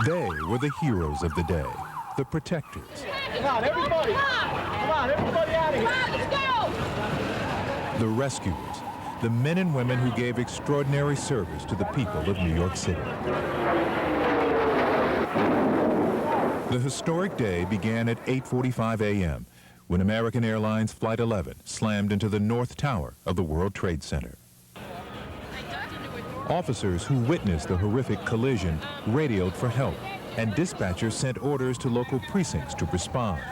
They were the heroes of the day, the protectors. Come on, everybody! Come on, everybody out of here! Come on, let's go! The rescuers, the men and women who gave extraordinary service to the people of New York City. The historic day began at 8:45 a.m. when American Airlines Flight 11 slammed into the North Tower of the World Trade Center. Officers who witnessed the horrific collision radioed for help, and dispatchers sent orders to local precincts to respond.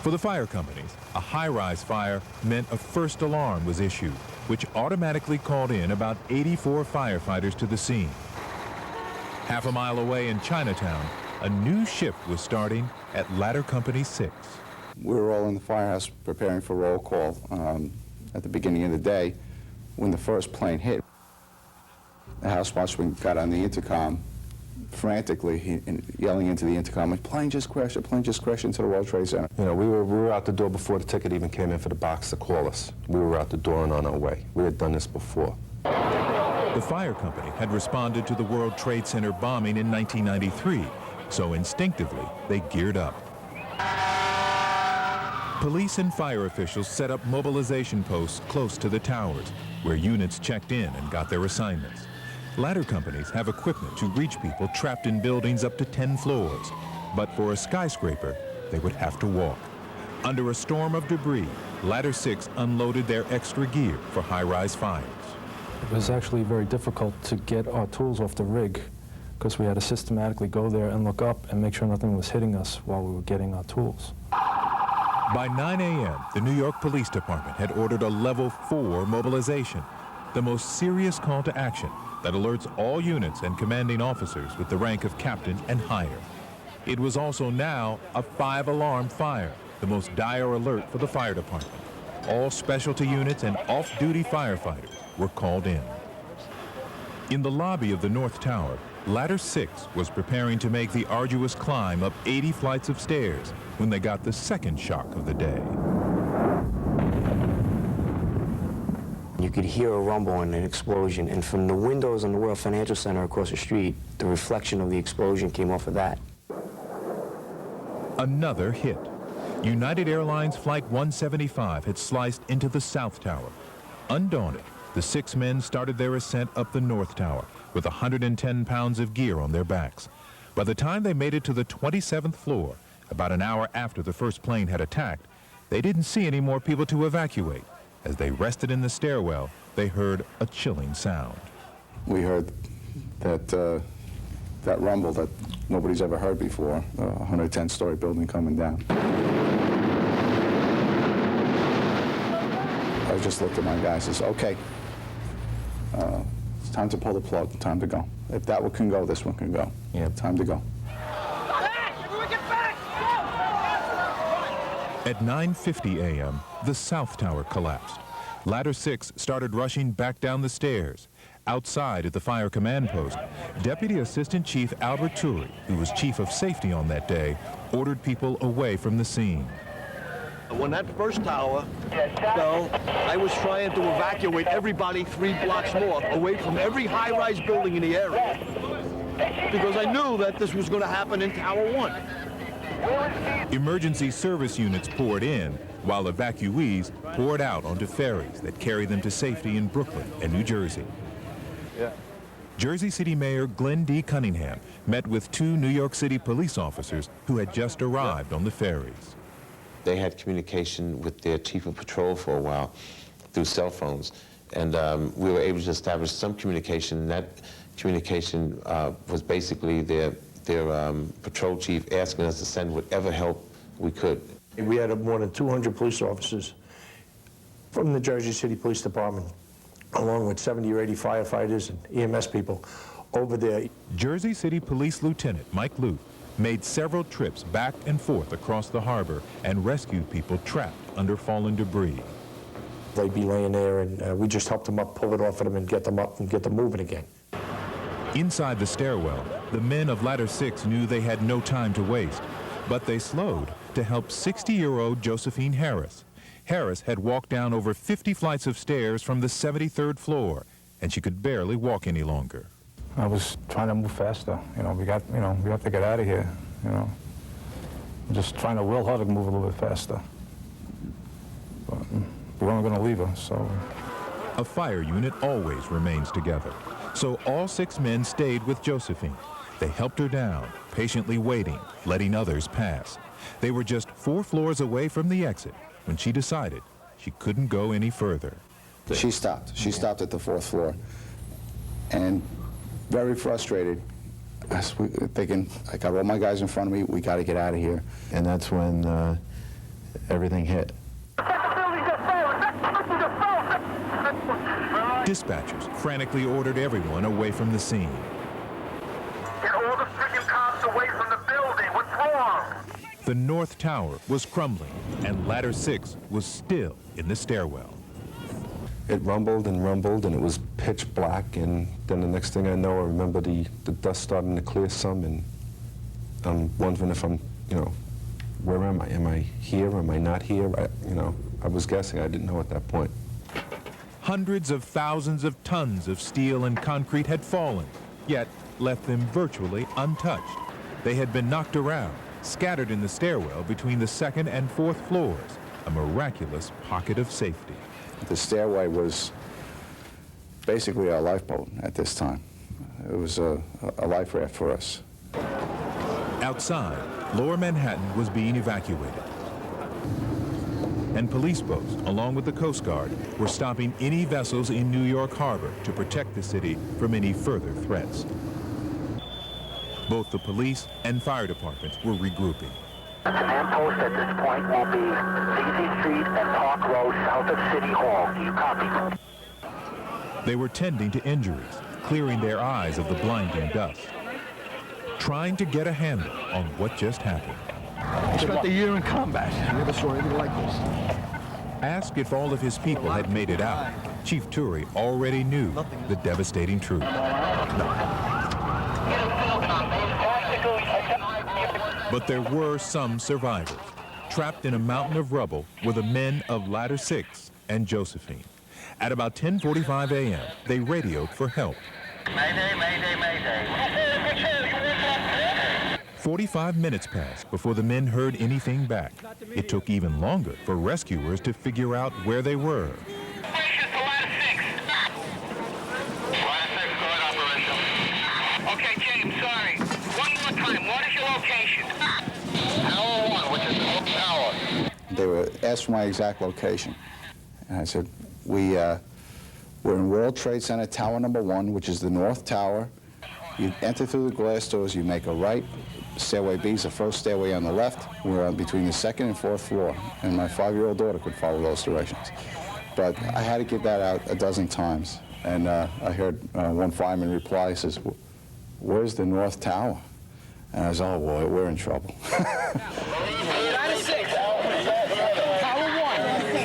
For the fire companies, a high-rise fire meant a first alarm was issued, which automatically called in about 84 firefighters to the scene. Half a mile away in Chinatown, a new shift was starting at Ladder Company 6. We were all in the firehouse preparing for roll call at the beginning of the day. When the first plane hit, the house watchman got on the intercom frantically yelling into the intercom, "A plane just crashed into the World Trade Center." You know, we were out the door before the ticket even came in for the box to call us. We were out the door and on our way. We had done this before. The fire company had responded to the World Trade Center bombing in 1993, so instinctively they geared up. Police and fire officials set up mobilization posts close to the towers, where units checked in and got their assignments. Ladder companies have equipment to reach people trapped in buildings up to 10 floors, but for a skyscraper, they would have to walk. Under a storm of debris, Ladder 6 unloaded their extra gear for high-rise fires. It was actually very difficult to get our tools off the rig because we had to systematically go there and look up and make sure nothing was hitting us while we were getting our tools. By 9 a.m., the New York Police Department had ordered a level 4 mobilization, the most serious call to action that alerts all units and commanding officers with the rank of captain and higher. It was also now a 5-alarm fire, the most dire alert for the fire department. All specialty units and off-duty firefighters were called in. In the lobby of the North Tower, Ladder 6 was preparing to make the arduous climb up 80 flights of stairs when they got the second shock of the day. You could hear a rumble and an explosion, and from the windows on the World Financial Center across the street, the reflection of the explosion came off of that. Another hit. United Airlines Flight 175 had sliced into the South Tower. Undaunted, the 6 men started their ascent up the North Tower with 110 pounds of gear on their backs. By the time they made it to the 27th floor, about an hour after the first plane had attacked, they didn't see any more people to evacuate. As they rested in the stairwell, they heard a chilling sound. We heard that rumble that nobody's ever heard before, a 110-story building coming down. I just looked at my guys and said, "Okay, it's time to pull the plug, time to go. If that one can go, this one can go. Yeah, time to go." At 9:50 a.m., the South Tower collapsed. Ladder 6 started rushing back down the stairs. Outside at the fire command post, Deputy Assistant Chief Albert Turi, who was chief of safety on that day, ordered people away from the scene. When that first tower fell, I was trying to evacuate everybody 3 blocks more away from every high-rise building in the area because I knew that this was going to happen in Tower 1. Emergency service units poured in, while evacuees poured out onto ferries that carried them to safety in Brooklyn and New Jersey. Jersey City Mayor Glenn D. Cunningham met with 2 New York City police officers who had just arrived on the ferries. They had communication with their chief of patrol for a while through cell phones, and we were able to establish some communication. And that communication was basically their patrol chief asking us to send whatever help we could. We had more than 200 police officers from the Jersey City Police Department, along with 70 or 80 firefighters and EMS people over there. Jersey City Police Lieutenant Mike Luke made several trips back and forth across the harbor and rescued people trapped under fallen debris. They'd be laying there, and we just helped them up, pull it off of them, and get them up and get them moving again. Inside the stairwell, the men of Ladder 6 knew they had no time to waste, but they slowed to help 60-year-old Josephine Harris. Harris had walked down over 50 flights of stairs from the 73rd floor, and she could barely walk any longer. I was trying to move faster. You know, we have to get out of here, you know. I'm just trying to will her to move a little bit faster. But we're only going to leave her, so. A fire unit always remains together. So all 6 men stayed with Josephine. They helped her down, patiently waiting, letting others pass. They were just 4 floors away from the exit when she decided she couldn't go any further. She stopped. She stopped at the 4th floor. And very frustrated, thinking, I got all my guys in front of me, we got to get out of here. And that's when everything hit. Dispatchers frantically ordered everyone away from the scene. Get all the freaking cops away from the building. What's wrong? The North Tower was crumbling, and Ladder 6 was still in the stairwell. It rumbled, and it was pitch black, and then the next thing I know, I remember the dust starting to clear some, and I'm wondering if I'm, you know, where am I? Am I here? Am I not here? I was guessing. I didn't know at that point. Hundreds of thousands of tons of steel and concrete had fallen, yet left them virtually untouched. They had been knocked around, scattered in the stairwell between the 2nd and 4th floors, a miraculous pocket of safety. The stairway was basically our lifeboat at this time. It was a life raft for us. Outside, Lower Manhattan was being evacuated. And police boats, along with the Coast Guard, were stopping any vessels in New York Harbor to protect the city from any further threats. Both the police and fire departments were regrouping. The command post at this point will be Daisy Street and Park Row south of City Hall. Do you copy? They were tending to injuries, clearing their eyes of the blinding dust, trying to get a handle on what just happened. I spent a year in combat. Never saw anything like this. Asked if all of his people had made it out, Chief Turi already knew the devastating truth. But there were some survivors. Trapped in a mountain of rubble were the men of Ladder 6 and Josephine. At about 10:45 a.m., they radioed for help. Mayday, mayday, mayday. 45 minutes passed before the men heard anything back. It took even longer for rescuers to figure out where they were. Operations to Ladder 6. Ladder 6, go ahead, operation. Okay, James, sorry. One more time, what is your location? Tower 1, which is the North Tower. They were asked for my exact location. And I said, we're in World Trade Center, Tower number 1, which is the North Tower. You enter through the glass doors, you make a right. Stairway B is the first stairway on the left. We're between the 2nd and 4th floor, and my 5-year-old daughter could follow those directions. But I had to get that out a dozen times, and I heard one fireman reply, he says, "Where's the North Tower?" And I was, oh boy, we're in trouble.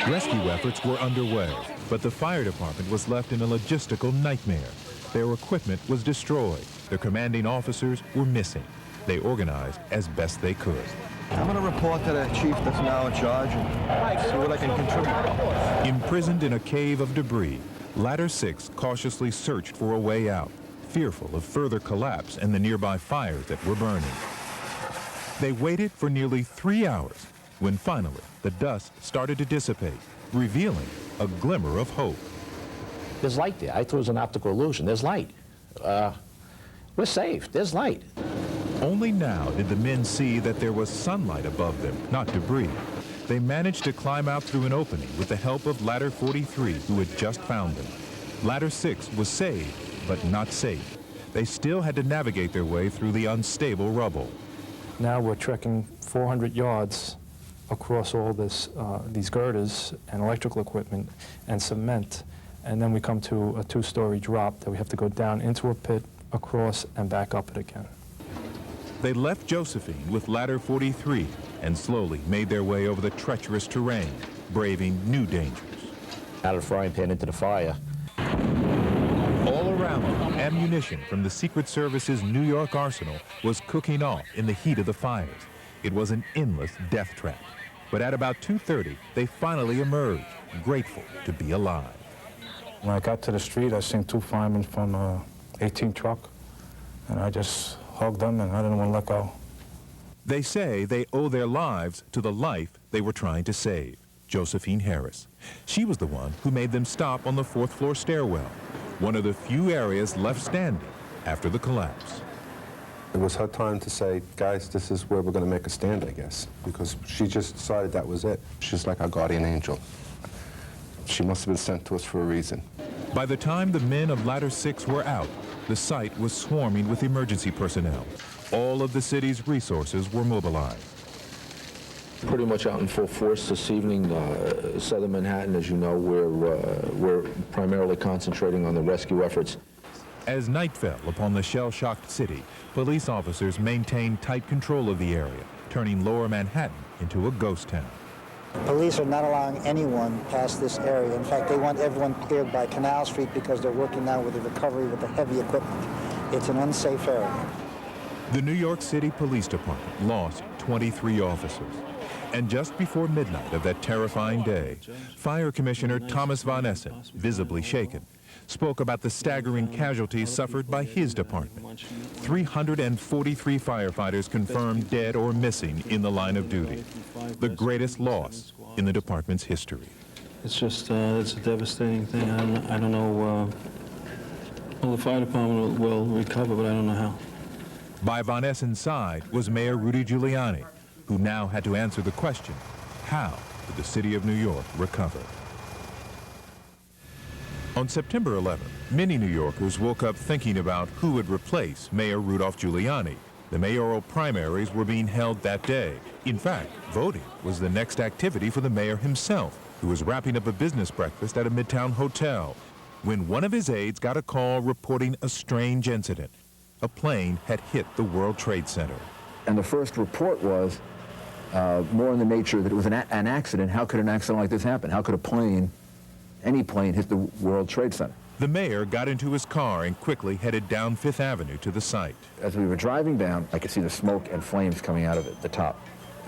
Rescue efforts were underway, but the fire department was left in a logistical nightmare. Their equipment was destroyed. Their commanding officers were missing. They organized as best they could. I'm going to report to the chief that's now in charge and see what I can contribute. Imprisoned in a cave of debris, Ladder 6 cautiously searched for a way out, fearful of further collapse and the nearby fires that were burning. They waited for nearly 3 hours when finally the dust started to dissipate, revealing a glimmer of hope. There's light there. I thought it was an optical illusion. There's light. We're safe. There's light. Only now did the men see that there was sunlight above them, not debris. They managed to climb out through an opening with the help of Ladder 43, who had just found them. Ladder 6 was saved, but not safe. They still had to navigate their way through the unstable rubble. Now we're trekking 400 yards across all this, these girders and electrical equipment and cement, and then we come to a 2-story drop that we have to go down into a pit, across, and back up it again. They left Josephine with Ladder 43 and slowly made their way over the treacherous terrain, braving new dangers. Out of the frying pan into the fire. All around them, ammunition from the Secret Service's New York arsenal was cooking off in the heat of the fires. It was an endless death trap. But at about 2:30, they finally emerged, grateful to be alive. When I got to the street, I seen 2 firemen from 18 truck. And I just hugged them, and I didn't want to let go. They say they owe their lives to the life they were trying to save. Josephine Harris. She was the one who made them stop on the 4th floor stairwell, one of the few areas left standing after the collapse. It was her time to say, guys, this is where we're going to make a stand, I guess, because she just decided that was it. She's like our guardian angel. She must have been sent to us for a reason. By the time the men of Ladder 6 were out, the site was swarming with emergency personnel. All of the city's resources were mobilized. Pretty much out in full force this evening. Southern Manhattan, as you know, we're primarily concentrating on the rescue efforts. As night fell upon the shell-shocked city, police officers maintained tight control of the area, turning Lower Manhattan into a ghost town. Police are not allowing anyone past this area. In fact, they want everyone cleared by Canal Street because they're working now with the recovery with the heavy equipment. It's an unsafe area. The New York City Police Department lost 23 officers. And just before midnight of that terrifying day, Fire Commissioner Thomas Von Essen, visibly shaken, spoke about the staggering casualties suffered by his department. 343 firefighters confirmed dead or missing in the line of duty, the greatest loss in the department's history. It's just, it's a devastating thing. I don't know, well, the fire department will recover, but I don't know how. By Von Essen's side was Mayor Rudy Giuliani, who now had to answer the question, how did the city of New York recover? On September 11th, many New Yorkers woke up thinking about who would replace Mayor Rudolph Giuliani. The mayoral primaries were being held that day. In fact, voting was the next activity for the mayor himself, who was wrapping up a business breakfast at a Midtown hotel, when one of his aides got a call reporting a strange incident. A plane had hit the World Trade Center. And the first report was more in the nature that it was an accident. How could an accident like this happen? How could a plane, any plane, hit the World Trade Center? The mayor got into his car and quickly headed down Fifth Avenue to the site. As we were driving down, I could see the smoke and flames coming out of it, the top.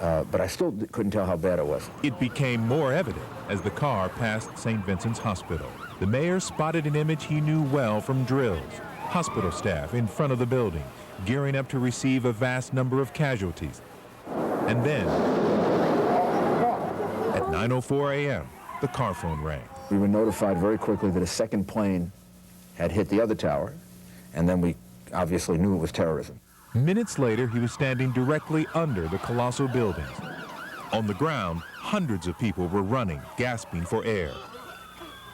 But I still couldn't tell how bad it was. It became more evident as the car passed St. Vincent's Hospital. The mayor spotted an image he knew well from drills. Hospital staff in front of the building, gearing up to receive a vast number of casualties. And then, at 9:04 a.m., the car phone rang. We were notified very quickly that a second plane had hit the other tower, and then we obviously knew it was terrorism. Minutes later, he was standing directly under the colossal buildings. On the ground, hundreds of people were running, gasping for air.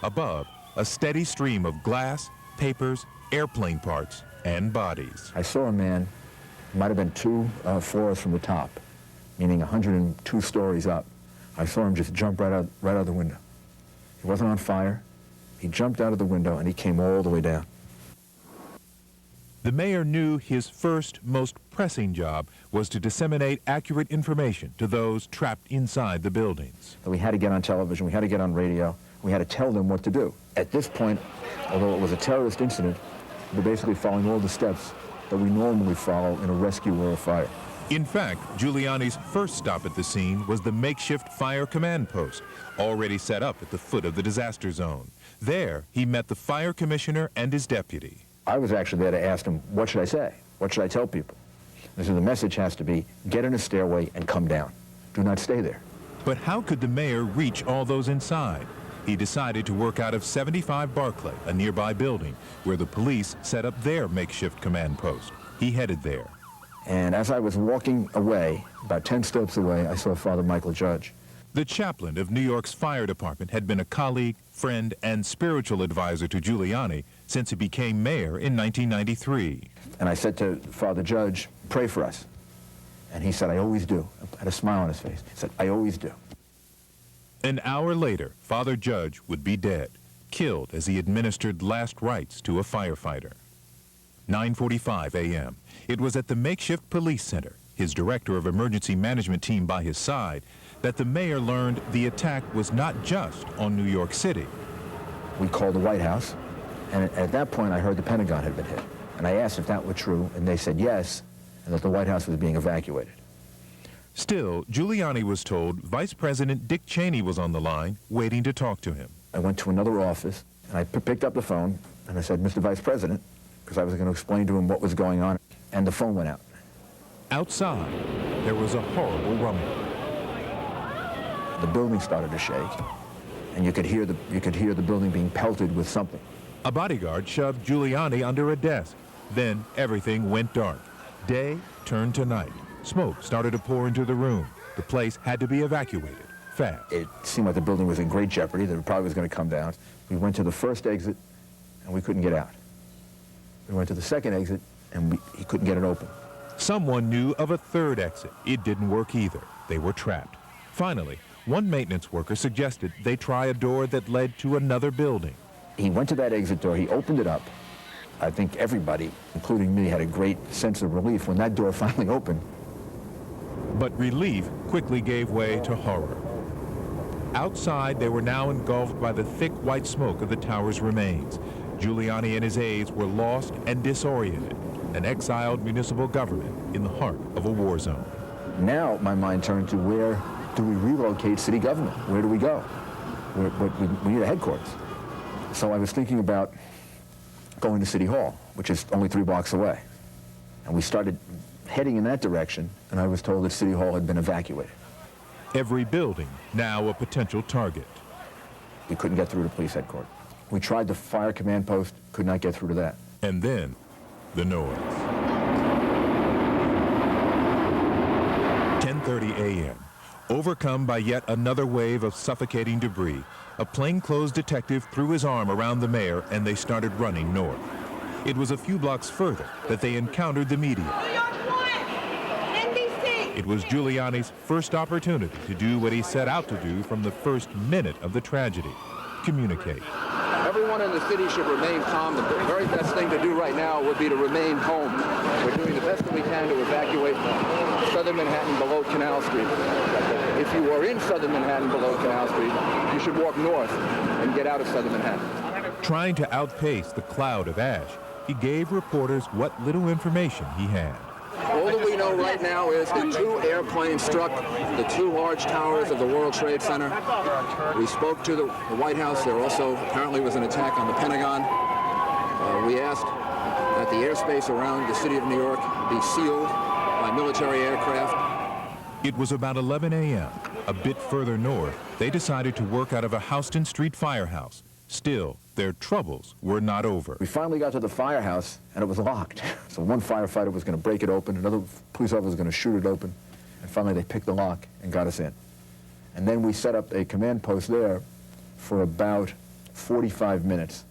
Above, a steady stream of glass, papers, airplane parts, and bodies. I saw a man, might have been 2 floors from the top, meaning 102 stories up. I saw him just jump right out the window. He wasn't on fire. He jumped out of the window and he came all the way down. The mayor knew his first, most pressing job was to disseminate accurate information to those trapped inside the buildings. We had to get on television, we had to get on radio, we had to tell them what to do. At this point, although it was a terrorist incident, we're basically following all the steps that we normally follow in a rescue or a fire. In fact, Giuliani's first stop at the scene was the makeshift fire command post, already set up at the foot of the disaster zone. There, he met the fire commissioner and his deputy. I was actually there to ask him, what should I say? What should I tell people? And so the message has to be, get in a stairway and come down. Do not stay there. But how could the mayor reach all those inside? He decided to work out of 75 Barclay, a nearby building, where the police set up their makeshift command post. He headed there. And as I was walking away, about 10 steps away, I saw Father Michael Judge. The chaplain of New York's fire department had been a colleague, friend, and spiritual advisor to Giuliani since he became mayor in 1993. And I said to Father Judge, pray for us. And he said, I always do. I had a smile on his face. He said, I always do. An hour later, Father Judge would be dead, killed as he administered last rites to a firefighter. 9:45 a.m. It was at the makeshift police center, his director of emergency management team by his side, that the mayor learned the attack was not just on New York City. We called the White House, and at that point I heard the Pentagon had been hit. And I asked if that were true, and they said yes, and that the White House was being evacuated. Still, Giuliani was told Vice President Dick Cheney was on the line, waiting to talk to him. I went to another office, and I picked up the phone, and I said, Mr. Vice President, because I was going to explain to him what was going on, and the phone went out. Outside, there was a horrible rumble. The building started to shake, and you could hear the building being pelted with something. A bodyguard shoved Giuliani under a desk. Then everything went dark. Day turned to night. Smoke started to pour into the room. The place had to be evacuated fast. It seemed like the building was in great jeopardy, that it probably was going to come down. We went to the first exit, and we couldn't get out. We went to the second exit, and he couldn't get it open. Someone knew of a third exit. It didn't work either. They were trapped. Finally, one maintenance worker suggested they try a door that led to another building. He went to that exit door, he opened it up. I think everybody, including me, had a great sense of relief when that door finally opened. But relief quickly gave way to horror. Outside, they were now engulfed by the thick white smoke of the tower's remains. Giuliani and his aides were lost and disoriented, an exiled municipal government in the heart of a war zone. Now my mind turned to where do we relocate city government? Where do we go? We need a headquarters. So I was thinking about going to City Hall, which is only 3 blocks away. And we started heading in that direction, and I was told that City Hall had been evacuated. Every building now a potential target. We couldn't get through to police headquarters. We tried the fire command post, could not get through to that. And then, the noise. 10:30 a.m. Overcome by yet another wave of suffocating debris, a plainclothes detective threw his arm around the mayor and they started running north. It was a few blocks further that they encountered the media. New York 1, NBC. It was Giuliani's first opportunity to do what he set out to do from the first minute of the tragedy: communicate. Everyone in the city should remain calm. The very best thing to do right now would be to remain home. We're doing the best that we can to evacuate southern Manhattan below Canal Street. If you are in southern Manhattan below Canal Street, you should walk north and get out of southern Manhattan. Trying to outpace the cloud of ash, he gave reporters what little information he had. All that we know right now is that 2 airplanes struck the 2 large towers of the World Trade Center. We spoke to the White House. There also apparently was an attack on the Pentagon. We asked that the airspace around the city of New York be sealed by military aircraft. It was about 11 a.m. A bit further north, they decided to work out of a Houston Street firehouse. Still, their troubles were not over. We finally got to the firehouse, and it was locked. So one firefighter was going to break it open, another police officer was going to shoot it open, and finally they picked the lock and got us in. And then we set up a command post there for about 45 minutes,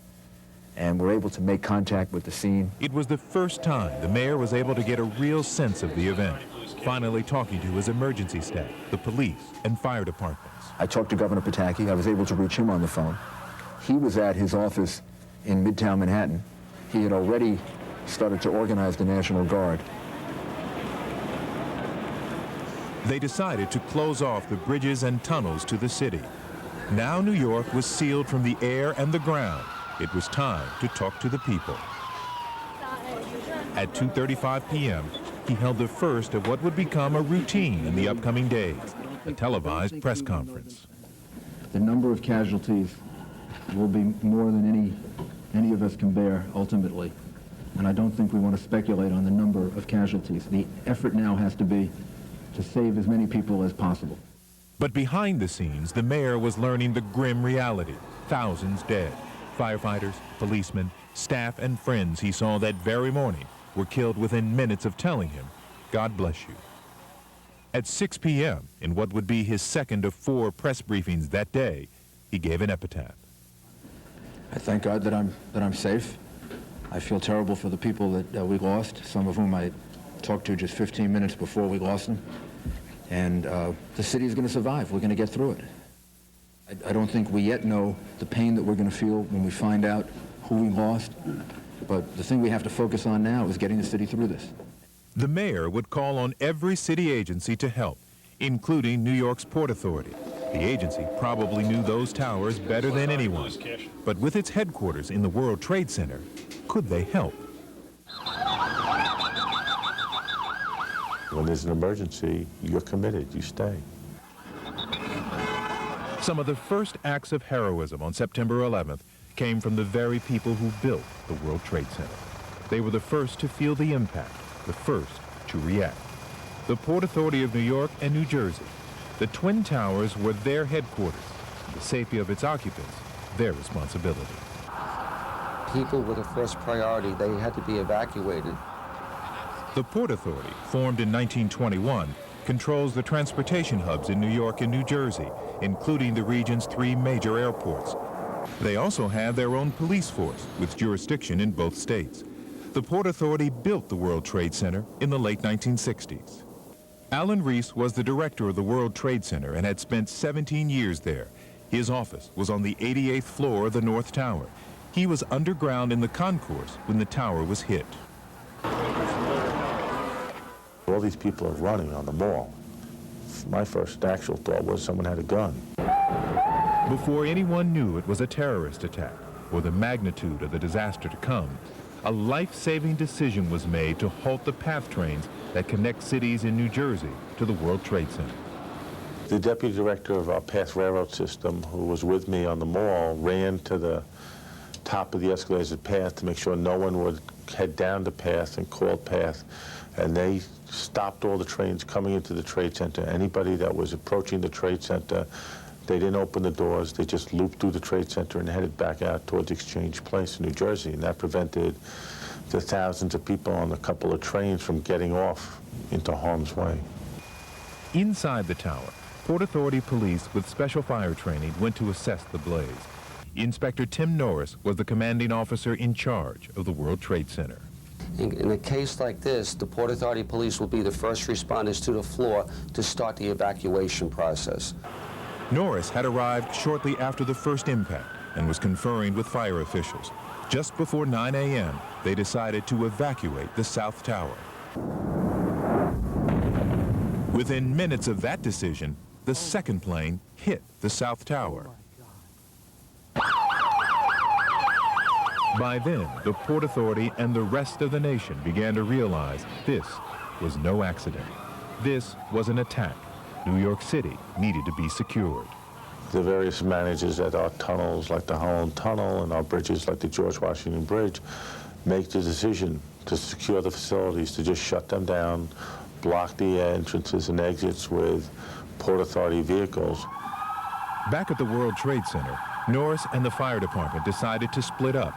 and were able to make contact with the scene. It was the first time the mayor was able to get a real sense of the event, finally talking to his emergency staff, the police, and fire departments. I talked to Governor Pataki. I was able to reach him on the phone. He was at his office in Midtown Manhattan. He had already started to organize the National Guard. They decided to close off the bridges and tunnels to the city. Now New York was sealed from the air and the ground. It was time to talk to the people. At 2:35 p.m., he held the first of what would become a routine in the upcoming days, a televised press conference. The number of casualties will be more than any of us can bear ultimately. And I don't think we want to speculate on the number of casualties. The effort now has to be to save as many people as possible. But behind the scenes, the mayor was learning the grim reality. Thousands dead. Firefighters, policemen, staff, and friends he saw that very morning were killed within minutes of telling him, "God bless you." At 6 p.m., in what would be his second of 4 press briefings that day, he gave an epitaph. I thank God that I'm safe. I feel terrible for the people that we lost, some of whom I talked to just 15 minutes before we lost them. And the city is going to survive. We're going to get through it. I don't think we yet know the pain that we're going to feel when we find out who we lost. But the thing we have to focus on now is getting the city through this. The mayor would call on every city agency to help, including New York's Port Authority. The agency probably knew those towers better than anyone. But with its headquarters in the World Trade Center, could they help? When there's an emergency, you're committed, you stay. Some of the first acts of heroism on September 11th came from the very people who built the World Trade Center. They were the first to feel the impact, the first to react. The Port Authority of New York and New Jersey. The Twin Towers were their headquarters. The safety of its occupants, their responsibility. People were the first priority. They had to be evacuated. The Port Authority, formed in 1921, controls the transportation hubs in New York and New Jersey, including the region's 3 major airports. They also have their own police force with jurisdiction in both states. The Port Authority built the World Trade Center in the late 1960s. Alan Reese was the director of the World Trade Center and had spent 17 years there. His office was on the 88th floor of the North Tower. He was underground in the concourse when the tower was hit. All these people are running on the mall. My first actual thought was someone had a gun. Before anyone knew it was a terrorist attack or the magnitude of the disaster to come, a life-saving decision was made to halt the PATH trains that connect cities in New Jersey to the World Trade Center. The deputy director of our PATH railroad system, who was with me on the mall, ran to the top of the escalators at PATH to make sure no one would head down to PATH, and called PATH, and they stopped all the trains coming into the Trade Center. Anybody that was approaching the Trade Center, they didn't open the doors. They just looped through the Trade Center and headed back out towards Exchange Place in New Jersey, and that prevented the thousands of people on a couple of trains from getting off into harm's way. Inside the tower, Port Authority police with special fire training went to assess the blaze. Inspector Tim Norris was the commanding officer in charge of the World Trade Center. In a case like this, the Port Authority police will be the first responders to the floor to start the evacuation process. Norris had arrived shortly after the first impact and was conferring with fire officials. Just before 9 a.m., they decided to evacuate the South Tower. Within minutes of that decision, the second plane hit the South Tower. By then, the Port Authority and the rest of the nation began to realize this was no accident. This was an attack. New York City needed to be secured. The various managers at our tunnels, like the Holland Tunnel, and our bridges, like the George Washington Bridge, make the decision to secure the facilities, to just shut them down, block the entrances and exits with Port Authority vehicles. Back at the World Trade Center, Norris and the fire department decided to split up.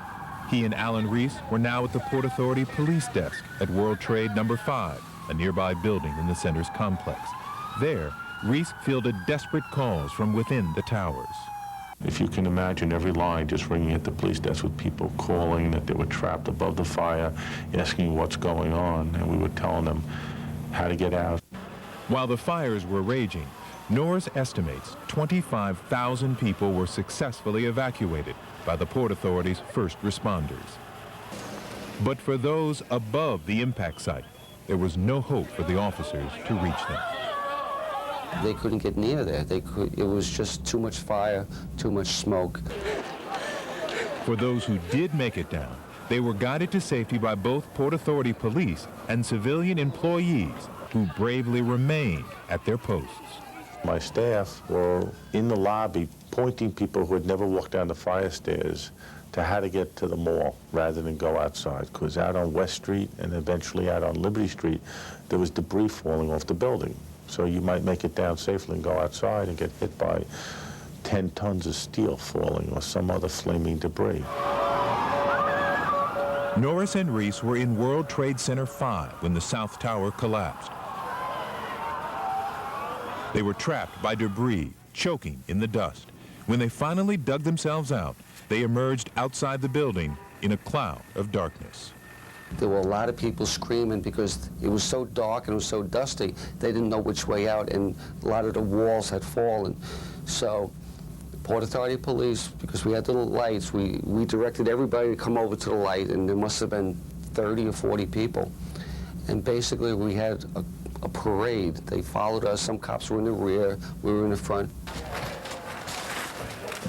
He and Alan Reese were now at the Port Authority police desk at World Trade No. 5, a nearby building in the center's complex. There, Reese fielded desperate calls from within the towers. If you can imagine every line just ringing at the police desk with people calling that they were trapped above the fire, asking what's going on, and we were telling them how to get out. While the fires were raging, Norris estimates 25,000 people were successfully evacuated by the Port Authority's first responders. But for those above the impact site, there was no hope for the officers to reach them. They couldn't get near there. It was just too much fire, too much smoke. For those who did make it down, they were guided to safety by both Port Authority police and civilian employees who bravely remained at their posts. My staff were in the lobby pointing people who had never walked down the fire stairs to how to get to the mall rather than go outside, because out on West Street and eventually out on Liberty Street, there was debris falling off the building. So you might make it down safely and go outside and get hit by 10 tons of steel falling or some other flaming debris. Norris and Reese were in World Trade Center 5 when the South Tower collapsed. They were trapped by debris, choking in the dust. When they finally dug themselves out, they emerged outside the building in a cloud of darkness. There were a lot of people screaming because it was so dark and it was so dusty, they didn't know which way out, and a lot of the walls had fallen. So the Port Authority police, because we had the lights, we directed everybody to come over to the light, and there must have been 30 or 40 people. And basically we had a parade. They followed us. Some cops were in the rear, we were in the front.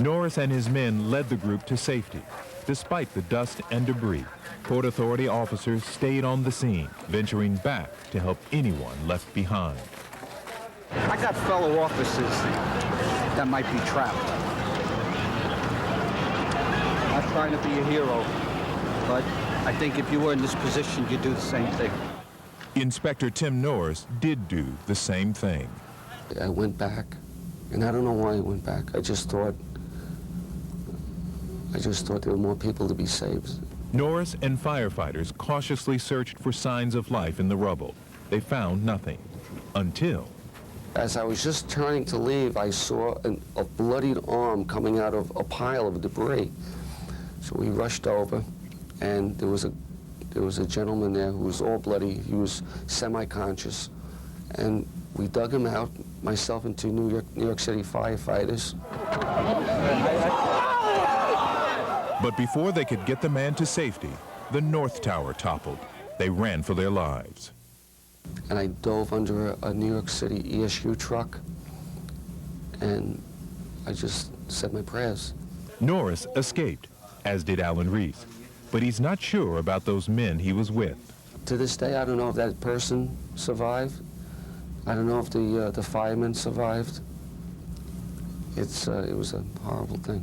Norris and his men led the group to safety. Despite the dust and debris, Port Authority officers stayed on the scene, venturing back to help anyone left behind. I got fellow officers that might be trapped. I'm not trying to be a hero, but I think if you were in this position, you'd do the same thing. Inspector Tim Norris did do the same thing. I went back, and I don't know why I went back. I just thought there were more people to be saved. Norris and firefighters cautiously searched for signs of life in the rubble. They found nothing until... As I was just turning to leave, I saw a bloodied arm coming out of a pile of debris. So we rushed over, and there was a gentleman there who was all bloody. He was semi-conscious, and we dug him out, myself and two New York City firefighters. But before they could get the man to safety, the North Tower toppled. They ran for their lives. And I dove under a New York City ESU truck, and I just said my prayers. Norris escaped, as did Alan Reese, but he's not sure about those men he was with. To this day, I don't know if that person survived. I don't know if the firemen survived. It was a horrible thing.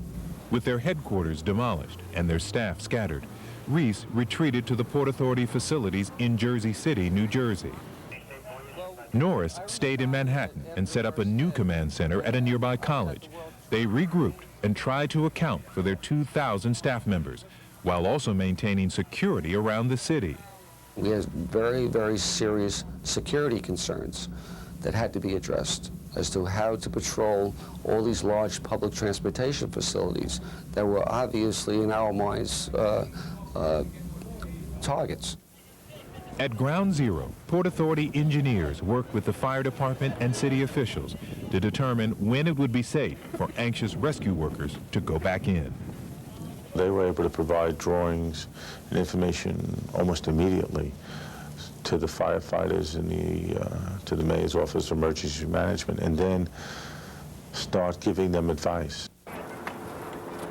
With their headquarters demolished and their staff scattered, Reese retreated to the Port Authority facilities in Jersey City, New Jersey. Norris stayed in Manhattan and set up a new command center at a nearby college. They regrouped and tried to account for their 2,000 staff members, while also maintaining security around the city. We had very, very serious security concerns that had to be addressed as to how to patrol all these large public transportation facilities that were obviously, in our minds, targets. At Ground Zero, Port Authority engineers worked with the fire department and city officials to determine when it would be safe for anxious rescue workers to go back in. They were able to provide drawings and information almost immediately to the firefighters and to the Mayor's Office of Emergency Management, and then start giving them advice.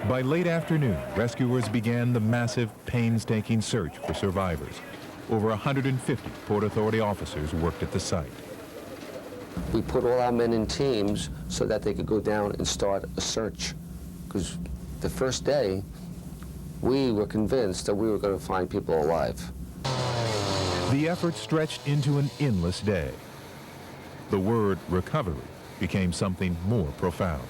By late afternoon, rescuers began the massive, painstaking search for survivors. Over 150 Port Authority officers worked at the site. We put all our men in teams so that they could go down and start a search. Because the first day, we were convinced that we were going to find people alive. The effort stretched into an endless day. The word recovery became something more profound.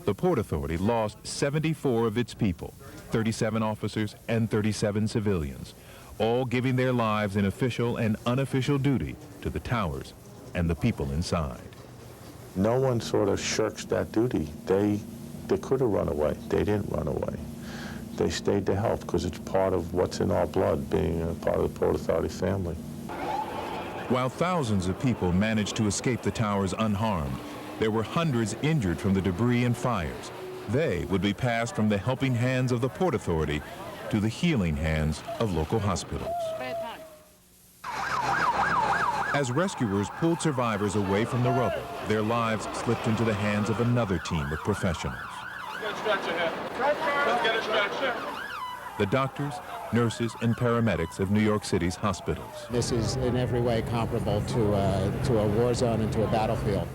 The Port Authority lost 74 of its people, 37 officers and 37 civilians, all giving their lives in official and unofficial duty to the towers and the people inside. No one sort of shirks that duty. They could have run away. They didn't run away. They stayed to help because it's part of what's in our blood, being a part of the Port Authority family. While thousands of people managed to escape the towers unharmed, there were hundreds injured from the debris and fires. They would be passed from the helping hands of the Port Authority to the healing hands of local hospitals. As rescuers pulled survivors away from the rubble, their lives slipped into the hands of another team of professionals. The doctors, nurses, and paramedics of New York City's hospitals. This is in every way comparable to a war zone and to a battlefield.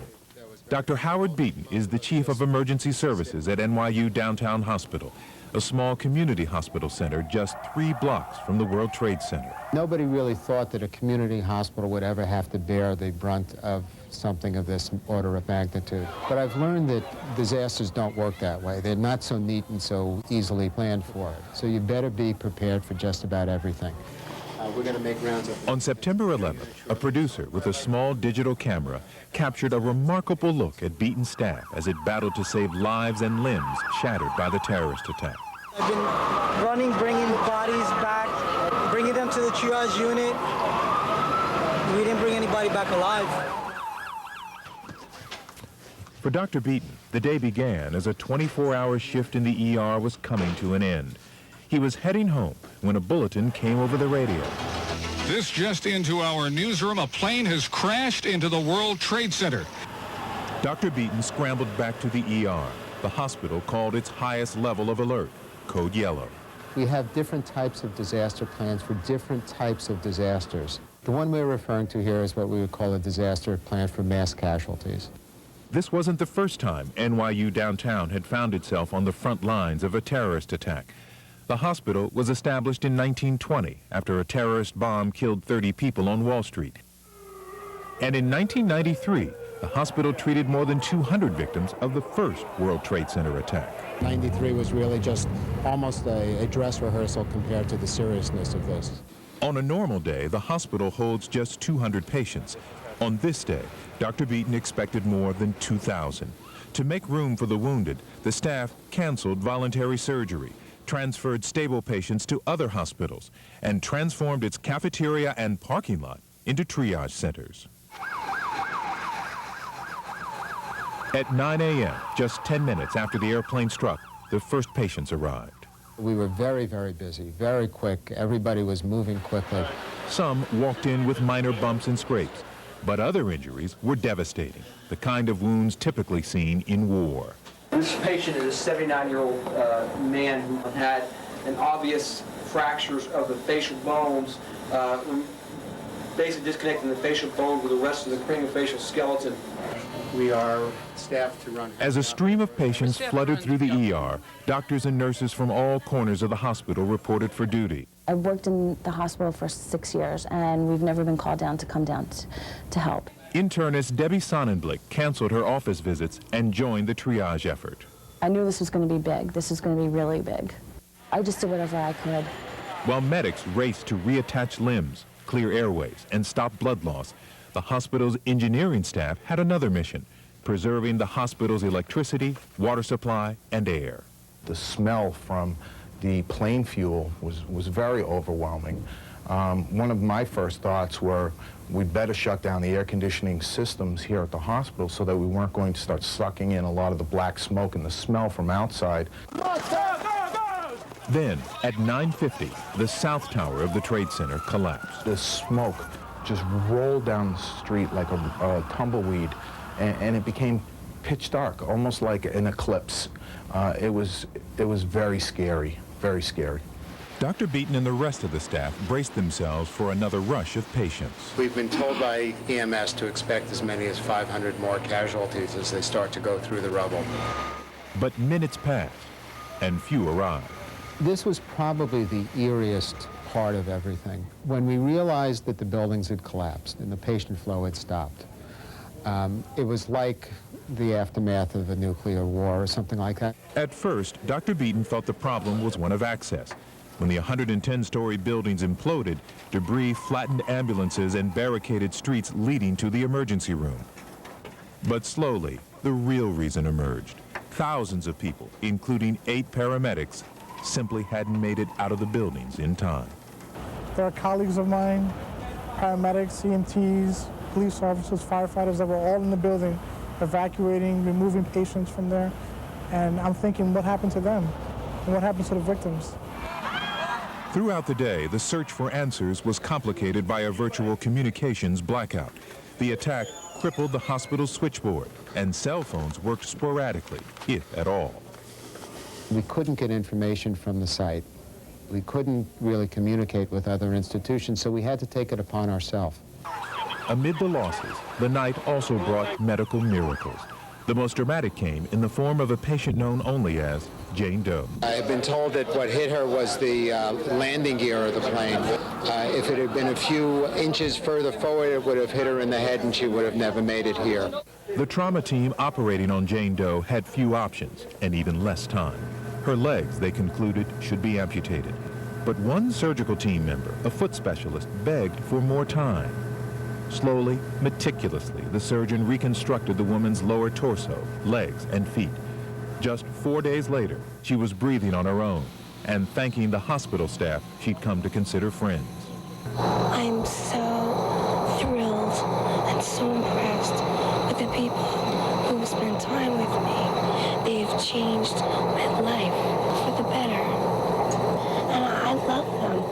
Dr. Howard Beaton is the Chief of Emergency Services at NYU Downtown Hospital, a small community hospital center just 3 blocks from the World Trade Center. Nobody really thought that a community hospital would ever have to bear the brunt of something of this order of magnitude. But I've learned that disasters don't work that way. They're not so neat and so easily planned for. So you better be prepared for just about everything. We're going to make rounds of... On September 11th, a producer with a small digital camera captured a remarkable look at Beaton's staff as it battled to save lives and limbs shattered by the terrorist attack. I've been running, bringing bodies back, bringing them to the triage unit. We didn't bring anybody back alive. For Dr. Beaton, the day began as a 24-hour shift in the ER was coming to an end. He was heading home when a bulletin came over the radio. This just into our newsroom, a plane has crashed into the World Trade Center. Dr. Beaton scrambled back to the ER. The hospital called its highest level of alert, Code Yellow. We have different types of disaster plans for different types of disasters. The one we're referring to here is what we would call a disaster plan for mass casualties. This wasn't the first time NYU Downtown had found itself on the front lines of a terrorist attack. The hospital was established in 1920 after a terrorist bomb killed 30 people on Wall Street. And in 1993, the hospital treated more than 200 victims of the first World Trade Center attack. 93 was really just almost a dress rehearsal compared to the seriousness of this. On a normal day, the hospital holds just 200 patients. On this day, Dr. Beaton expected more than 2,000. To make room for the wounded, the staff canceled voluntary surgery, transferred stable patients to other hospitals, and transformed its cafeteria and parking lot into triage centers. At 9 a.m., just 10 minutes after the airplane struck, the first patients arrived. We were very, very busy, very quick. Everybody was moving quickly. Some walked in with minor bumps and scrapes, but other injuries were devastating, the kind of wounds typically seen in war. This patient is a 79-year-old man who had an obvious fractures of the facial bones, basically disconnecting the facial bone with the rest of the craniofacial skeleton. We are staffed to run. As a stream of patients flooded through the ER, doctors and nurses from all corners of the hospital reported for duty. I worked in the hospital for 6 years, and we've never been called down to come down to help. Internist Debbie Sonnenblick canceled her office visits and joined the triage effort. I knew this was going to be big. This is going to be really big. I just did whatever I could. While medics raced to reattach limbs, clear airways, and stop blood loss, the hospital's engineering staff had another mission, preserving the hospital's electricity, water supply, and air. The smell from the plane fuel was very overwhelming. One of my first thoughts were, we'd better shut down the air conditioning systems here at the hospital so that we weren't going to start sucking in a lot of the black smoke and the smell from outside. Then, at 9:50, the south tower of the Trade Center collapsed. The smoke just rolled down the street like a tumbleweed, and it became pitch dark, almost like an eclipse. It was very scary, very scary. Dr. Beaton and the rest of the staff braced themselves for another rush of patients. We've been told by EMS to expect as many as 500 more casualties as they start to go through the rubble. But minutes passed, and few arrived. This was probably the eeriest part of everything. When we realized that the buildings had collapsed and the patient flow had stopped, it was like the aftermath of a nuclear war or something like that. At first, Dr. Beaton thought the problem was one of access. When the 110-story buildings imploded, debris flattened ambulances and barricaded streets leading to the emergency room. But slowly, the real reason emerged. Thousands of people, including 8 paramedics, simply hadn't made it out of the buildings in time. There are colleagues of mine, paramedics, EMTs, police officers, firefighters that were all in the building, evacuating, removing patients from there. And I'm thinking, what happened to them? And what happened to the victims? Throughout the day, the search for answers was complicated by a virtual communications blackout. The attack crippled the hospital's switchboard, and cell phones worked sporadically, if at all. We couldn't get information from the site. We couldn't really communicate with other institutions, so we had to take it upon ourselves. Amid the losses, the night also brought medical miracles. The most dramatic came in the form of a patient known only as Jane Doe. I have been told that what hit her was the landing gear of the plane. If it had been a few inches further forward, it would have hit her in the head and she would have never made it here. The trauma team operating on Jane Doe had few options and even less time. Her legs, they concluded, should be amputated. But one surgical team member, a foot specialist, begged for more time. Slowly, meticulously, the surgeon reconstructed the woman's lower torso, legs, and feet. Just 4 days later, she was breathing on her own and thanking the hospital staff she'd come to consider friends. I'm so thrilled and so impressed with the people who spent time with me. They've changed my life for the better, and I love them.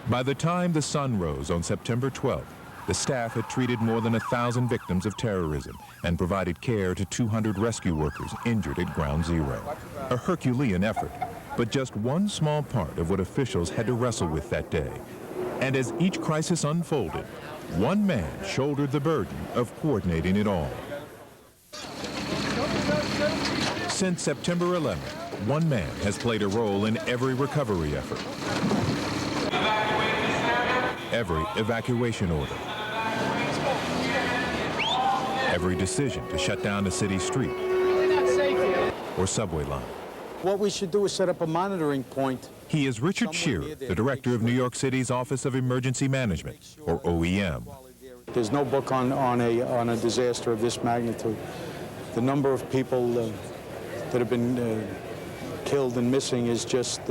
By the time the sun rose on September 12th, the staff had treated more than 1,000 victims of terrorism and provided care to 200 rescue workers injured at Ground Zero. A Herculean effort, but just one small part of what officials had to wrestle with that day. And as each crisis unfolded, one man shouldered the burden of coordinating it all. Since September 11th, one man has played a role in every recovery effort, every evacuation order, every decision to shut down a city street or subway line. What we should do is set up a monitoring point. He is Richard Shearer, the director of New York City's Office of Emergency Management, or OEM. There's no book on a disaster of this magnitude. The number of people that have been killed and missing is just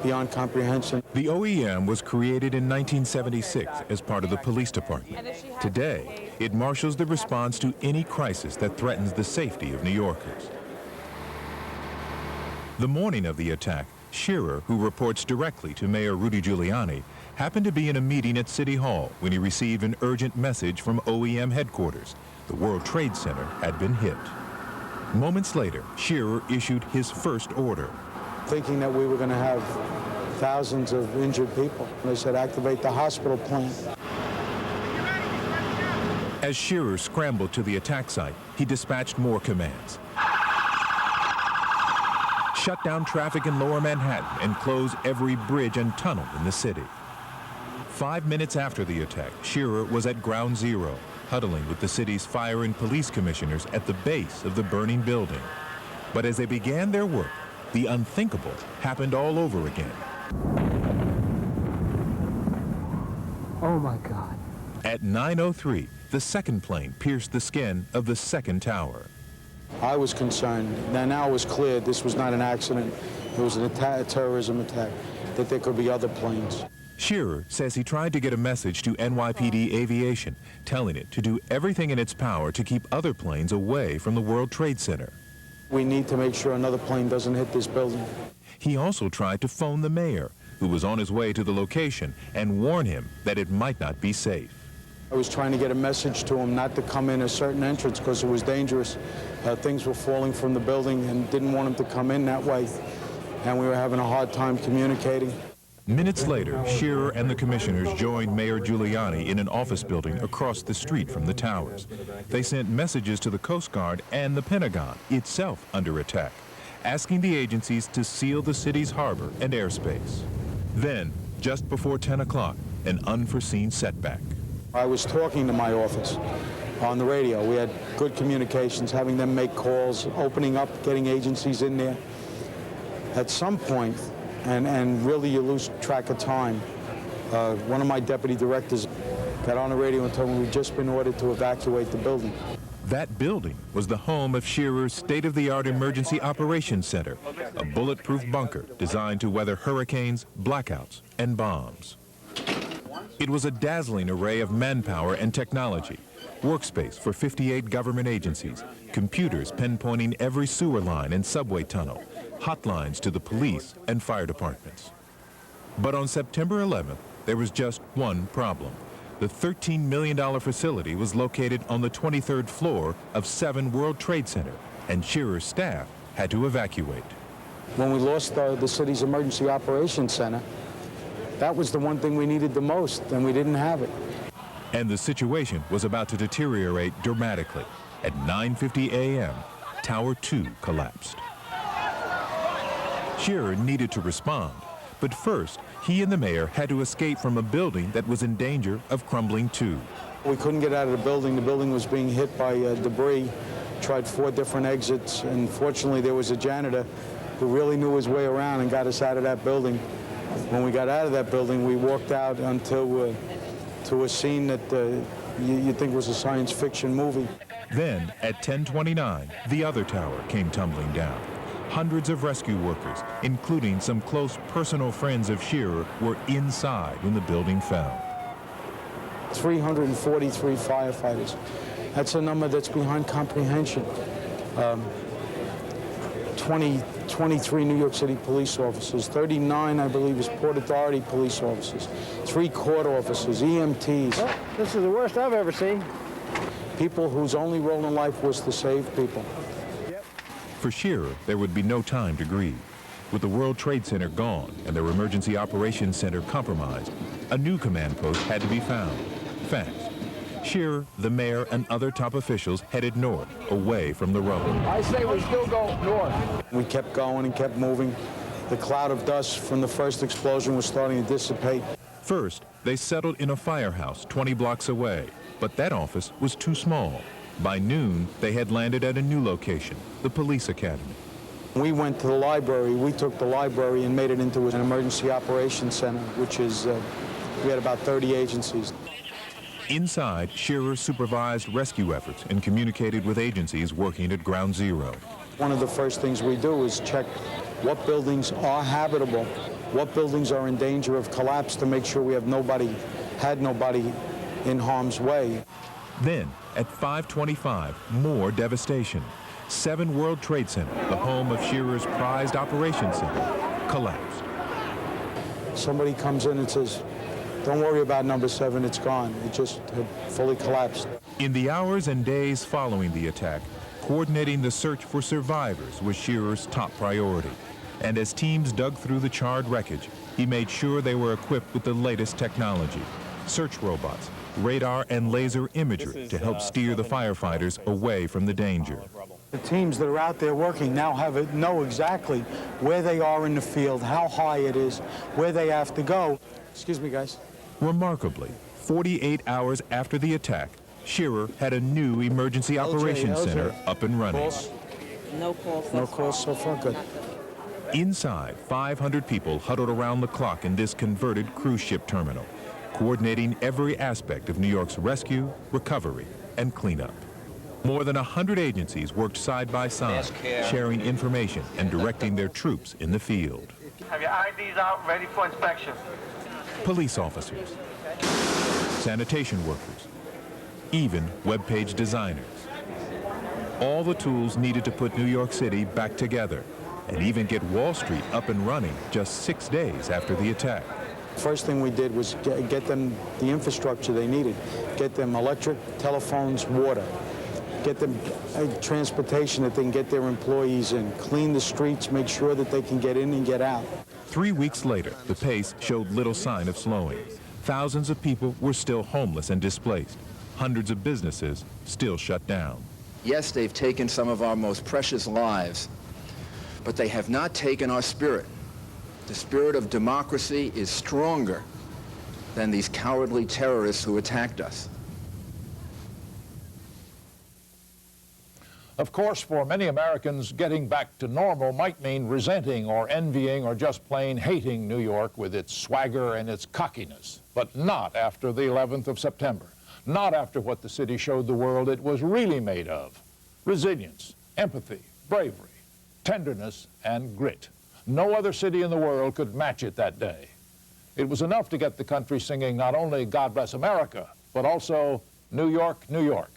beyond comprehension. The OEM was created in 1976 as part of the police department. Today, it marshals the response to any crisis that threatens the safety of New Yorkers. The morning of the attack, Shearer, who reports directly to Mayor Rudy Giuliani, happened to be in a meeting at City Hall when he received an urgent message from OEM headquarters. The World Trade Center had been hit. Moments later, Shearer issued his first order. Thinking that we were going to have thousands of injured people. They said, activate the hospital plan. As Shearer scrambled to the attack site, he dispatched more commands. Shut down traffic in Lower Manhattan and close every bridge and tunnel in the city. 5 minutes after the attack, Shearer was at Ground Zero, huddling with the city's fire and police commissioners at the base of the burning building. But as they began their work, the unthinkable happened all over again. Oh my God. At 9:03, the second plane pierced the skin of the second tower. I was concerned. Now it was clear this was not an accident. It was a terrorism attack, that there could be other planes. Shearer says he tried to get a message to NYPD Aviation, telling it to do everything in its power to keep other planes away from the World Trade Center. We need to make sure another plane doesn't hit this building. He also tried to phone the mayor, who was on his way to the location, and warn him that it might not be safe. I was trying to get a message to him not to come in a certain entrance because it was dangerous. Things were falling from the building and didn't want him to come in that way. And we were having a hard time communicating. Minutes later, Shearer and the commissioners joined Mayor Giuliani in an office building across the street from the towers. They sent messages to the Coast Guard and the Pentagon, itself under attack, asking the agencies to seal the city's harbor and airspace. Then, just before 10 o'clock, an unforeseen setback. I was talking to my office on the radio. We had good communications, having them make calls, opening up, getting agencies in there. At some point, and really you lose track of time, one of my deputy directors got on the radio and told me we'd just been ordered to evacuate the building. That building was the home of Shearer's state-of-the-art emergency operations center, a bulletproof bunker designed to weather hurricanes, blackouts, and bombs. It was a dazzling array of manpower and technology, workspace for 58 government agencies, computers pinpointing every sewer line and subway tunnel, hotlines to the police and fire departments. But on September 11th, there was just one problem. The $13 million facility was located on the 23rd floor of 7 World Trade Center, and Shearer's staff had to evacuate. When we lost the city's emergency operations center, that was the one thing we needed the most, and we didn't have it. And the situation was about to deteriorate dramatically. At 9:50 a.m., Tower 2 collapsed. Shearer needed to respond, but first, he and the mayor had to escape from a building that was in danger of crumbling too. We couldn't get out of the building. The building was being hit by debris. Tried 4 different exits, and fortunately there was a janitor who really knew his way around and got us out of that building. When we got out of that building, we walked out until to a scene that you'd think was a science fiction movie. Then, at 10:29, the other tower came tumbling down. Hundreds of rescue workers, including some close personal friends of Shearer, were inside when the building fell. 343 firefighters. That's a number that's beyond comprehension. 23 New York City police officers, 39, I believe, is Port Authority police officers, 3 court officers, EMTs. Well, this is the worst I've ever seen. People whose only role in life was to save people. For Shearer, there would be no time to grieve. With the World Trade Center gone and their emergency operations center compromised, a new command post had to be found, fast. Shearer, the mayor, and other top officials headed north, away from the road. I say we still go north. We kept going and kept moving. The cloud of dust from the first explosion was starting to dissipate. First, they settled in a firehouse 20 blocks away, but that office was too small. By noon, they had landed at a new location, the police academy. We went to the library. We took the library and made it into an emergency operations center, which is, we had about 30 agencies. Inside, Shearer supervised rescue efforts and communicated with agencies working at Ground Zero. One of the first things we do is check what buildings are habitable, what buildings are in danger of collapse to make sure we have nobody in harm's way. Then, at 5:25, more devastation. 7 World Trade Center, the home of Shearer's prized operations center, collapsed. Somebody comes in and says, "Don't worry about number 7, it's gone." It just had fully collapsed. In the hours and days following the attack, coordinating the search for survivors was Shearer's top priority. And as teams dug through the charred wreckage, he made sure they were equipped with the latest technology. Search robots, radar and laser imagery to help steer the firefighters away from the danger. The teams that are out there working now know exactly where they are in the field, how high it is, where they have to go. Excuse me, guys. Remarkably, 48 hours after the attack, Shearer had a new emergency operations center up and running. Calls? No calls. No calls so far, good. Inside, 500 people huddled around the clock in this converted cruise ship terminal, coordinating every aspect of New York's rescue, recovery, and cleanup. More than 100 agencies worked side by side, sharing information and directing their troops in the field. Have your IDs out, ready for inspection. Police officers, sanitation workers, even webpage designers. All the tools needed to put New York City back together and even get Wall Street up and running just 6 days after the attack. First thing we did was get them the infrastructure they needed, get them electric, telephones, water, get them transportation that they can get their employees in, clean the streets, make sure that they can get in and get out. 3 weeks later, the pace showed little sign of slowing. Thousands of people were still homeless and displaced. Hundreds of businesses still shut down. Yes, they've taken some of our most precious lives, but they have not taken our spirit. The spirit of democracy is stronger than these cowardly terrorists who attacked us. Of course, for many Americans, getting back to normal might mean resenting or envying or just plain hating New York with its swagger and its cockiness. But not after the 11th of September. Not after what the city showed the world it was really made of. Resilience, empathy, bravery, tenderness, and grit. No other city in the world could match it that day. It was enough to get the country singing not only God Bless America, but also New York, New York.